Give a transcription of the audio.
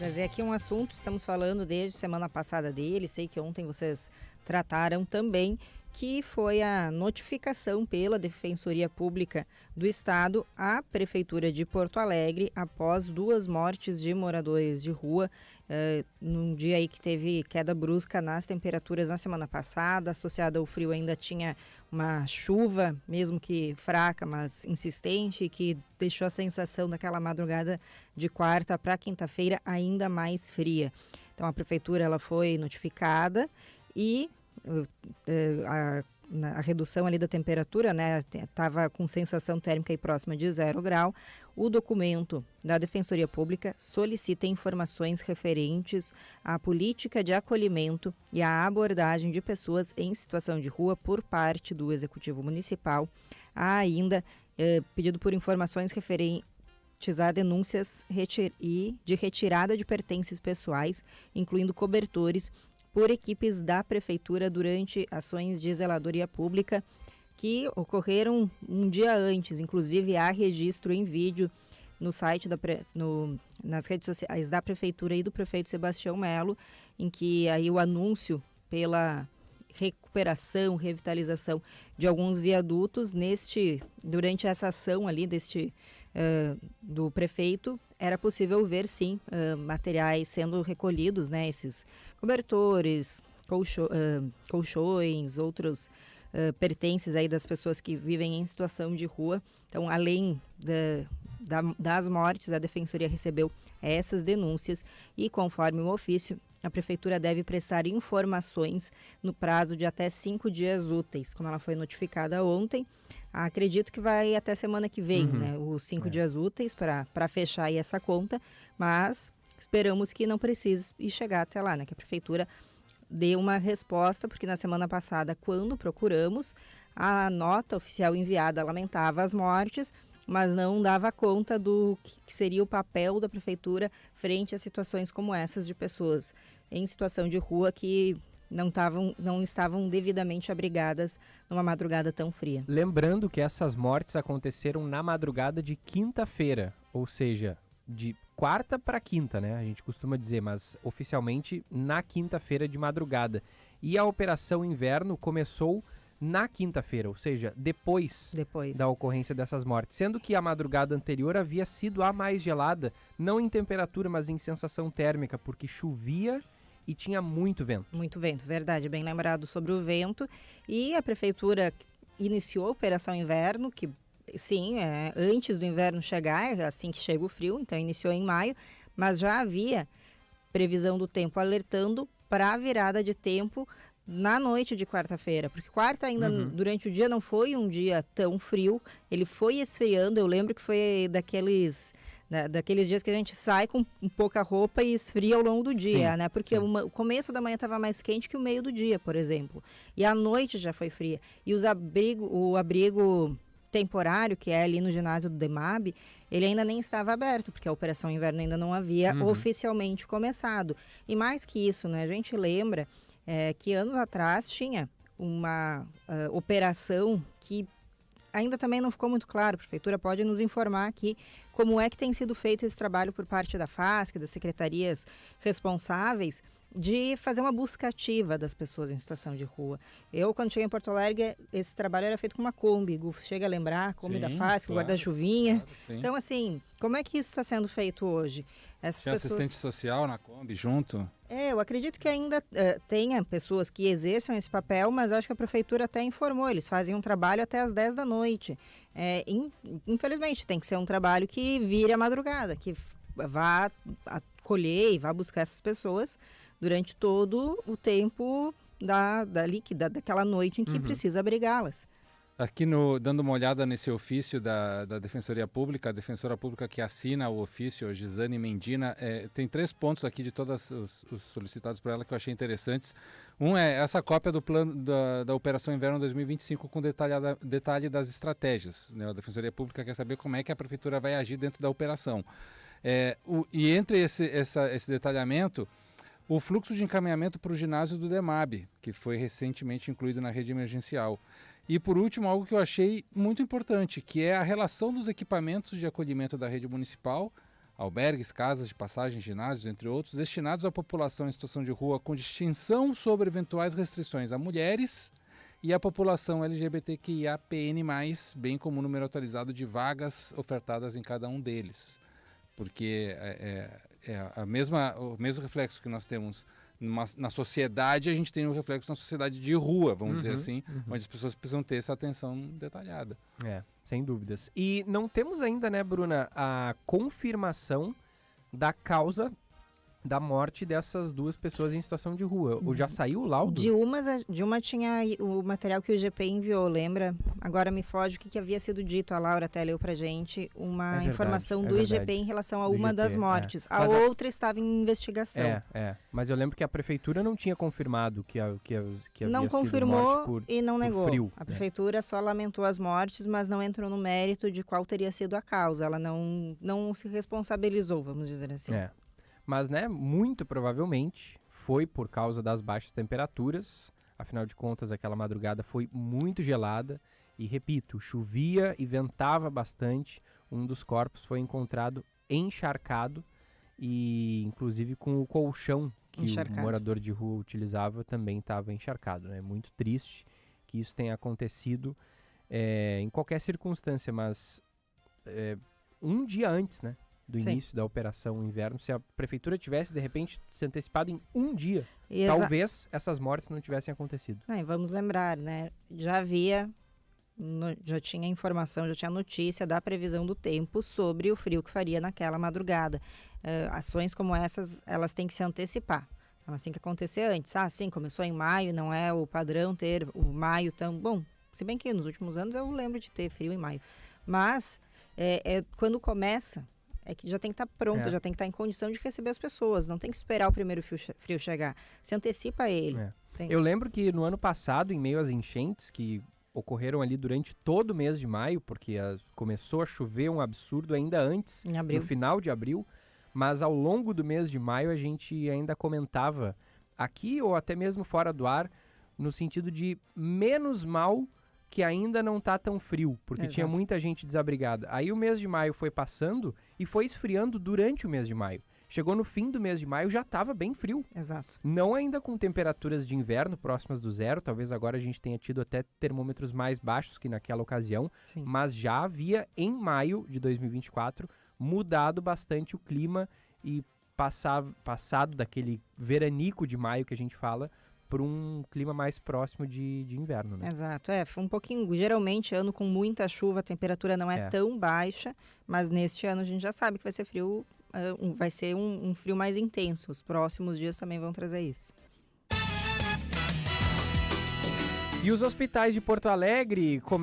Trazer aqui um assunto, estamos falando desde semana passada dele, sei que ontem vocês trataram também, que foi a notificação pela Defensoria Pública do Estado à Prefeitura de Porto Alegre após 2 mortes de moradores de rua, num dia aí que teve queda brusca nas temperaturas na semana passada, associada ao frio ainda tinha uma chuva, mesmo que fraca, mas insistente, que deixou a sensação daquela madrugada de quarta para quinta-feira ainda mais fria. Então a Prefeitura ela foi notificada e a redução ali da temperatura, né, estava com sensação térmica aí próxima de 0 grau. O documento da Defensoria Pública solicita informações referentes à política de acolhimento e à abordagem de pessoas em situação de rua por parte do Executivo Municipal. Há ainda pedido por informações referentes a denúncias de retirada de pertences pessoais, incluindo cobertores, por equipes da Prefeitura durante ações de zeladoria pública que ocorreram um dia antes. Inclusive, há registro em vídeo no site, nas redes sociais da Prefeitura e do prefeito Sebastião Melo, em que aí o anúncio pela recuperação, revitalização de alguns viadutos durante essa ação ali do prefeito, era possível ver sim materiais sendo recolhidos, né, esses cobertores, colchões, outros pertences aí das pessoas que vivem em situação de rua. Então, além das mortes, a Defensoria recebeu essas denúncias e, conforme o ofício, a Prefeitura deve prestar informações no prazo de até 5 dias úteis, como ela foi notificada ontem. Acredito que vai até semana que vem, né, os 5 dias úteis para fechar aí essa conta, mas esperamos que não precise ir chegar até lá, né, que a Prefeitura dê uma resposta, porque na semana passada, quando procuramos, a nota oficial enviada lamentava as mortes, mas não dava conta do que seria o papel da Prefeitura frente a situações como essas de pessoas em situação de rua que não estavam devidamente abrigadas numa madrugada tão fria. Lembrando que essas mortes aconteceram na madrugada de quinta-feira, ou seja, de quarta para quinta, né? A gente costuma dizer, mas oficialmente na quinta-feira de madrugada. E a Operação Inverno começou na quinta-feira, ou seja, depois da ocorrência dessas mortes. Sendo que a madrugada anterior havia sido a mais gelada, não em temperatura, mas em sensação térmica, porque chovia e tinha muito vento. Muito vento, verdade, bem lembrado sobre o vento. E a Prefeitura iniciou a Operação Inverno, que sim, antes do inverno chegar, assim que chega o frio, então iniciou em maio, mas já havia previsão do tempo alertando para a virada de tempo na noite de quarta-feira, porque quarta ainda durante o dia não foi um dia tão frio, ele foi esfriando. Eu lembro que foi daqueles dias que a gente sai com pouca roupa e esfria ao longo do dia, né? Porque o começo da manhã estava mais quente que o meio do dia, por exemplo, e a noite já foi fria. E o abrigo temporário, que é ali no ginásio do DEMAB, ele ainda nem estava aberto, porque a Operação Inverno ainda não havia oficialmente começado. E mais que isso, né? A gente lembra que anos atrás tinha uma operação que ainda também não ficou muito claro. A Prefeitura pode nos informar aqui como é que tem sido feito esse trabalho por parte da FASC, das secretarias responsáveis, de fazer uma busca ativa das pessoas em situação de rua. Eu, quando cheguei em Porto Alegre, esse trabalho era feito com uma Kombi. Chega a lembrar, a Kombi da FASC, claro, o guarda-chuvinha. Claro, então, assim, como é que isso está sendo feito hoje? Tinha assistente social na Kombi junto? Eu acredito que ainda tenha pessoas que exerçam esse papel, mas acho que a Prefeitura até informou, eles fazem um trabalho até às 10 da noite. Infelizmente, tem que ser um trabalho que vire a madrugada, que vá acolher e vá buscar essas pessoas durante todo o tempo daquela noite em que precisa abrigá-las. Aqui dando uma olhada nesse ofício da Defensoria Pública, a Defensora Pública que assina o ofício, a Gisane Mendina, tem 3 pontos aqui de todos os solicitados por ela que eu achei interessantes. Um é essa cópia do plano da Operação Inverno 2025 com detalhe das estratégias, né? A Defensoria Pública quer saber como é que a Prefeitura vai agir dentro da operação. E entre esse detalhamento, o fluxo de encaminhamento para o ginásio do DEMAB, que foi recentemente incluído na rede emergencial. E por último, algo que eu achei muito importante, que é a relação dos equipamentos de acolhimento da rede municipal albergues, casas de passagem, ginásios, entre outros, destinados à população em situação de rua com distinção sobre eventuais restrições a mulheres e a população LGBTQIAPN+, bem como o número atualizado de vagas ofertadas em cada um deles. Porque o mesmo reflexo que nós temos na sociedade, a gente tem um reflexo na sociedade de rua, vamos dizer assim, onde as pessoas precisam ter essa atenção detalhada. Sem dúvidas. E não temos ainda, né, Bruna, a confirmação da causa da morte dessas duas pessoas em situação de rua. Ou já saiu o laudo? De uma tinha o material que o IGP enviou, lembra? Agora me foge o que havia sido dito. A Laura até leu pra gente uma informação do IGP em relação a uma das mortes. A outra estava em investigação. Mas eu lembro que a prefeitura não tinha confirmado que havia não sido confirmou morte por, e não negou. Frio, a prefeitura só lamentou as mortes, mas não entrou no mérito de qual teria sido a causa. Ela não se responsabilizou, vamos dizer assim. Mas, né, muito provavelmente foi por causa das baixas temperaturas. Afinal de contas, aquela madrugada foi muito gelada. E, repito, chovia e ventava bastante. Um dos corpos foi encontrado encharcado e, inclusive, com o colchão que o morador de rua utilizava também estava encharcado. Né? Muito triste que isso tenha acontecido em qualquer circunstância, mas um dia antes, né? Do início da Operação Inverno, se a prefeitura tivesse, de repente, se antecipado em um dia, talvez essas mortes não tivessem acontecido. E vamos lembrar, né? Já tinha informação, já tinha notícia da previsão do tempo sobre o frio que faria naquela madrugada. Ações como essas, elas têm que se antecipar. Elas têm que acontecer antes. Sim, começou em maio, não é o padrão ter o maio tão... Bom, se bem que nos últimos anos eu lembro de ter frio em maio. Mas, quando começa... que já tem que estar pronto, já tem que estar em condição de receber as pessoas. Não tem que esperar o primeiro frio chegar. Se antecipa ele. Eu lembro que no ano passado, em meio às enchentes que ocorreram ali durante todo o mês de maio, porque começou a chover um absurdo ainda antes, no final de abril, mas ao longo do mês de maio a gente ainda comentava aqui ou até mesmo fora do ar, no sentido de menos mal que ainda não tá tão frio, porque tinha muita gente desabrigada. Aí o mês de maio foi passando e foi esfriando durante o mês de maio. Chegou no fim do mês de maio, já estava bem frio. Exato. Não ainda com temperaturas de inverno próximas do zero, talvez agora a gente tenha tido até termômetros mais baixos que naquela ocasião, mas já havia, em maio de 2024, mudado bastante o clima e passado daquele veranico de maio que a gente fala, por um clima mais próximo de inverno, né? Exato, foi um pouquinho, geralmente ano com muita chuva, a temperatura não é tão baixa, mas neste ano a gente já sabe que vai ser frio, vai ser um frio mais intenso, os próximos dias também vão trazer isso. E os hospitais de Porto Alegre começam